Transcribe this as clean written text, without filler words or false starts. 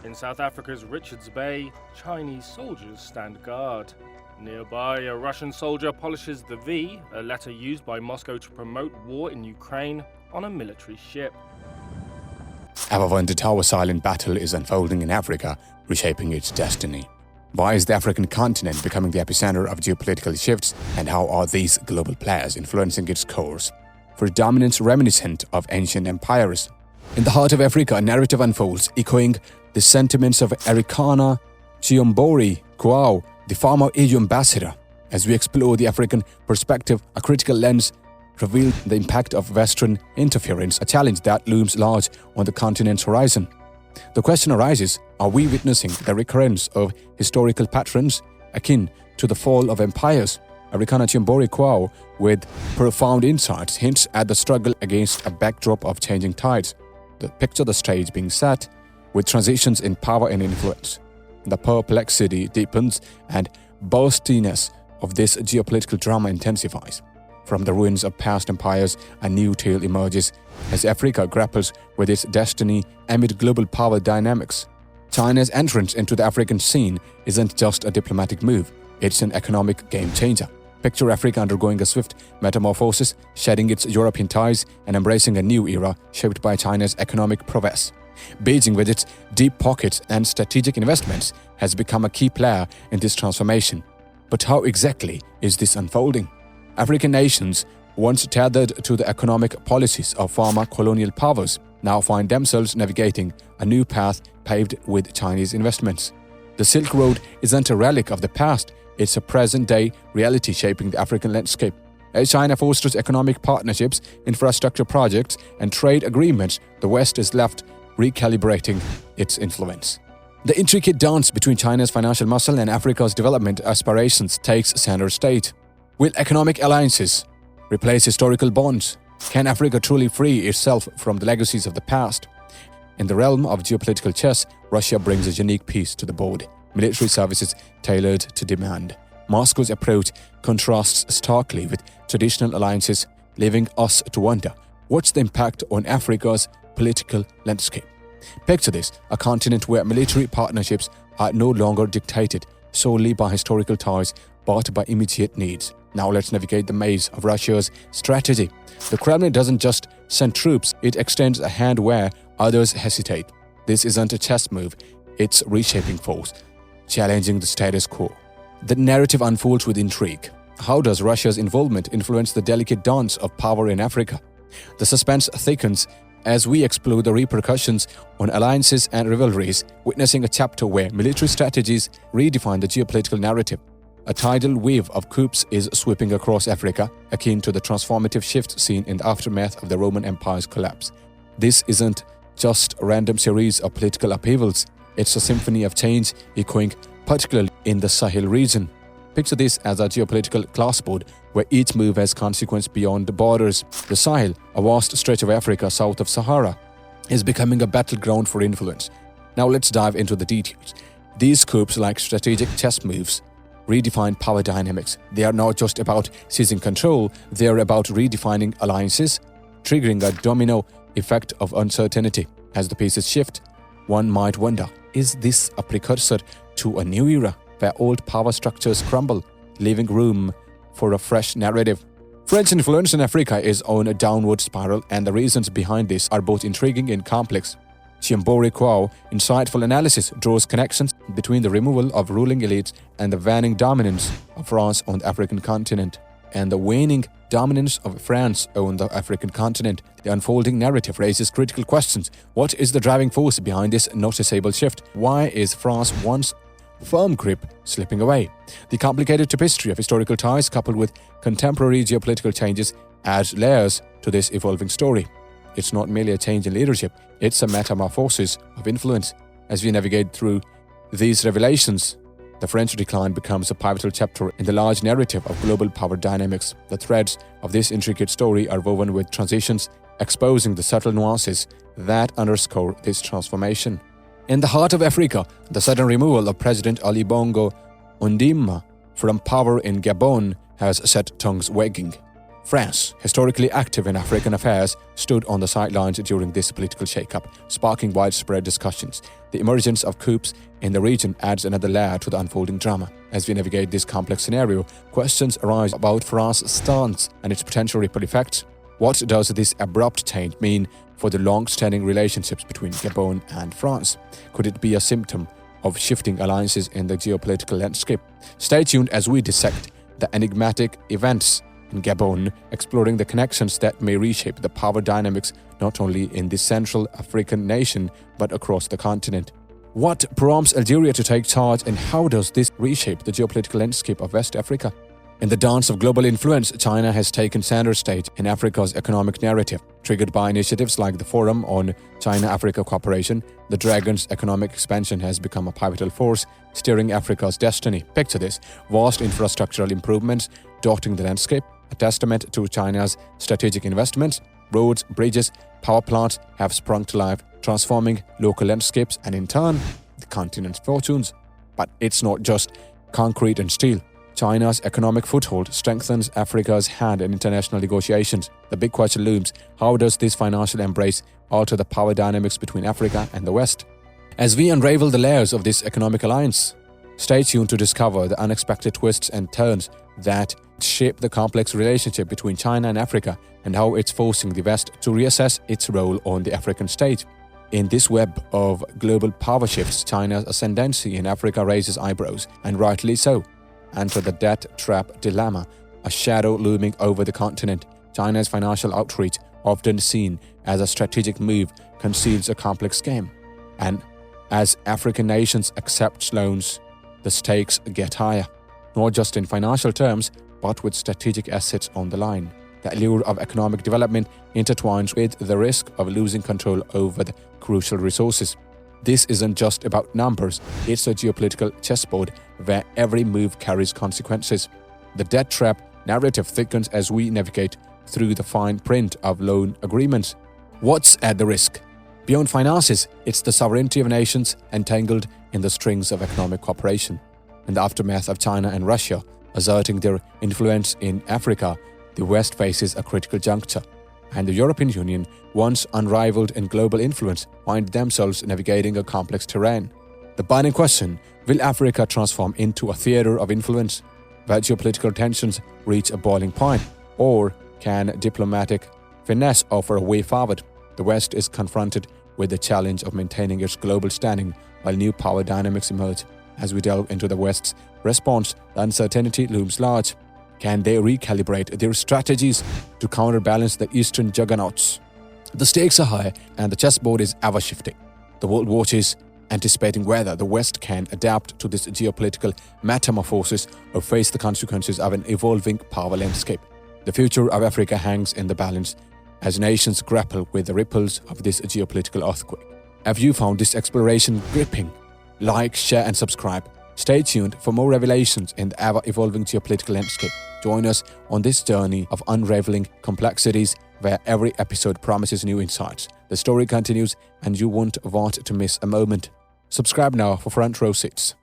In South Africa's Richards Bay, Chinese soldiers stand guard. Nearby, a Russian soldier polishes the V, a letter used by Moscow to promote war in Ukraine, on a military ship. However, the tower-silent battle is unfolding in Africa, reshaping its destiny. Why is the African continent becoming the epicenter of geopolitical shifts, and how are these global players influencing its course? For dominance reminiscent of ancient empires. In the heart of Africa, a narrative unfolds, echoing the sentiments of Arikana Chiombori Quao, the former EU ambassador. As we explore the African perspective, a critical lens reveals the impact of Western interference, a challenge that looms large on the continent's horizon. The question arises, are we witnessing the recurrence of historical patterns akin to the fall of empires? Arikana Chiombori Quao, with profound insights, hints at the struggle against a backdrop of changing tides. Picture the stage being set with transitions in power and influence. The perplexity deepens and burstiness of this geopolitical drama intensifies. From the ruins of past empires, a new tale emerges as Africa grapples with its destiny amid global power dynamics. China's entrance into the African scene isn't just a diplomatic move, it's an economic game-changer. Picture Africa undergoing a swift metamorphosis, shedding its European ties and embracing a new era shaped by China's economic prowess. Beijing, with its deep pockets and strategic investments, has become a key player in this transformation. But how exactly is this unfolding? African nations, once tethered to the economic policies of former colonial powers, now find themselves navigating a new path paved with Chinese investments. The Silk Road isn't a relic of the past, it's a present-day reality shaping the African landscape. As China fosters economic partnerships, infrastructure projects, and trade agreements, the West is left recalibrating its influence. The intricate dance between China's financial muscle and Africa's development aspirations takes center stage. Will economic alliances replace historical bonds? Can Africa truly free itself from the legacies of the past? In the realm of geopolitical chess, Russia brings a unique piece to the board: military services tailored to demand. Moscow's approach contrasts starkly with traditional alliances, leaving us to wonder, what's the impact on Africa's political landscape? Picture this, a continent where military partnerships are no longer dictated solely by historical ties but by immediate needs. Now let's navigate the maze of Russia's strategy. The Kremlin doesn't just send troops, it extends a hand where others hesitate. This isn't a chess move, it's reshaping force, challenging the status quo. The narrative unfolds with intrigue. How does Russia's involvement influence the delicate dance of power in Africa? The suspense thickens as we explore the repercussions on alliances and rivalries, witnessing a chapter where military strategies redefine the geopolitical narrative. A tidal wave of coups is sweeping across Africa, akin to the transformative shift seen in the aftermath of the Roman Empire's collapse. This isn't just a random series of political upheavals, it's a symphony of change echoing particularly in the Sahel region. Picture this as a geopolitical classboard where each move has consequence beyond the borders. The Sahel, a vast stretch of Africa south of Sahara, is becoming a battleground for influence. Now let's dive into the details. These coups, like strategic chess moves, redefine power dynamics. They are not just about seizing control, they are about redefining alliances, triggering a domino effect of uncertainty. As the pieces shift, one might wonder, is this a precursor to a new era where old power structures crumble, leaving room for a fresh narrative? French influence in Africa is on a downward spiral, and the reasons behind this are both intriguing and complex. Chiombori Quao insightful analysis draws connections between the removal of ruling elites and the waning dominance of France on the African continent. The unfolding narrative raises critical questions. What is the driving force behind this noticeable shift? Why is France once firm grip slipping away? The complicated tapestry of historical ties coupled with contemporary geopolitical changes adds layers to this evolving story. It's not merely a change in leadership, it's a metamorphosis of influence. As we navigate through these revelations, the French decline becomes a pivotal chapter in the large narrative of global power dynamics. The threads of this intricate story are woven with transitions, exposing the subtle nuances that underscore this transformation. In the heart of Africa, the sudden removal of President Ali Bongo Ondimba from power in Gabon has set tongues wagging. France, historically active in African affairs, stood on the sidelines during this political shakeup, sparking widespread discussions. The emergence of coups in the region adds another layer to the unfolding drama. As we navigate this complex scenario, questions arise about France's stance and its potential ripple effects. What does this abrupt change mean for the long-standing relationships between Gabon and France? Could it be a symptom of shifting alliances in the geopolitical landscape? Stay tuned as we dissect the enigmatic events in Gabon, exploring the connections that may reshape the power dynamics not only in this Central African nation but across the continent. What prompts Algeria to take charge, and how does this reshape the geopolitical landscape of West Africa? In the dance of global influence, China has taken center stage in Africa's economic narrative. Triggered by initiatives like the Forum on China-Africa Cooperation, the Dragon's economic expansion has become a pivotal force steering Africa's destiny. Picture this: vast infrastructural improvements dotting the landscape, a testament to China's strategic investments. Roads, bridges, power plants have sprung to life, transforming local landscapes and in turn, the continent's fortunes. But it's not just concrete and steel. China's economic foothold strengthens Africa's hand in international negotiations. The big question looms: how does this financial embrace alter the power dynamics between Africa and the West? As we unravel the layers of this economic alliance, stay tuned to discover the unexpected twists and turns that shape the complex relationship between China and Africa, and how it's forcing the West to reassess its role on the African stage. In this web of global power shifts, China's ascendancy in Africa raises eyebrows, and rightly so. Enter the debt trap dilemma, a shadow looming over the continent. China's financial outreach, often seen as a strategic move, conceals a complex game. And as African nations accept loans, the stakes get higher, not just in financial terms, but with strategic assets on the line. The allure of economic development intertwines with the risk of losing control over the crucial resources. This isn't just about numbers, it's a geopolitical chessboard where every move carries consequences. The debt trap narrative thickens as we navigate through the fine print of loan agreements. What's at the risk? Beyond finances, it's the sovereignty of nations entangled in the strings of economic cooperation. In the aftermath of China and Russia asserting their influence in Africa, the West faces a critical juncture, and the European Union, once unrivaled in global influence, find themselves navigating a complex terrain. The burning question: will Africa transform into a theater of influence, where geopolitical tensions reach a boiling point, or can diplomatic finesse offer a way forward? The West is confronted with the challenge of maintaining its global standing while new power dynamics emerge. As we delve into the West's response, the uncertainty looms large. Can they recalibrate their strategies to counterbalance the Eastern juggernauts? The stakes are high and the chessboard is ever-shifting. The world watches, anticipating whether the West can adapt to this geopolitical metamorphosis or face the consequences of an evolving power landscape. The future of Africa hangs in the balance as nations grapple with the ripples of this geopolitical earthquake. Have you found this exploration gripping? Like, share and subscribe. Stay tuned for more revelations in the ever-evolving geopolitical landscape. Join us on this journey of unraveling complexities where every episode promises new insights. The story continues and you won't want to miss a moment. Subscribe now for front row seats.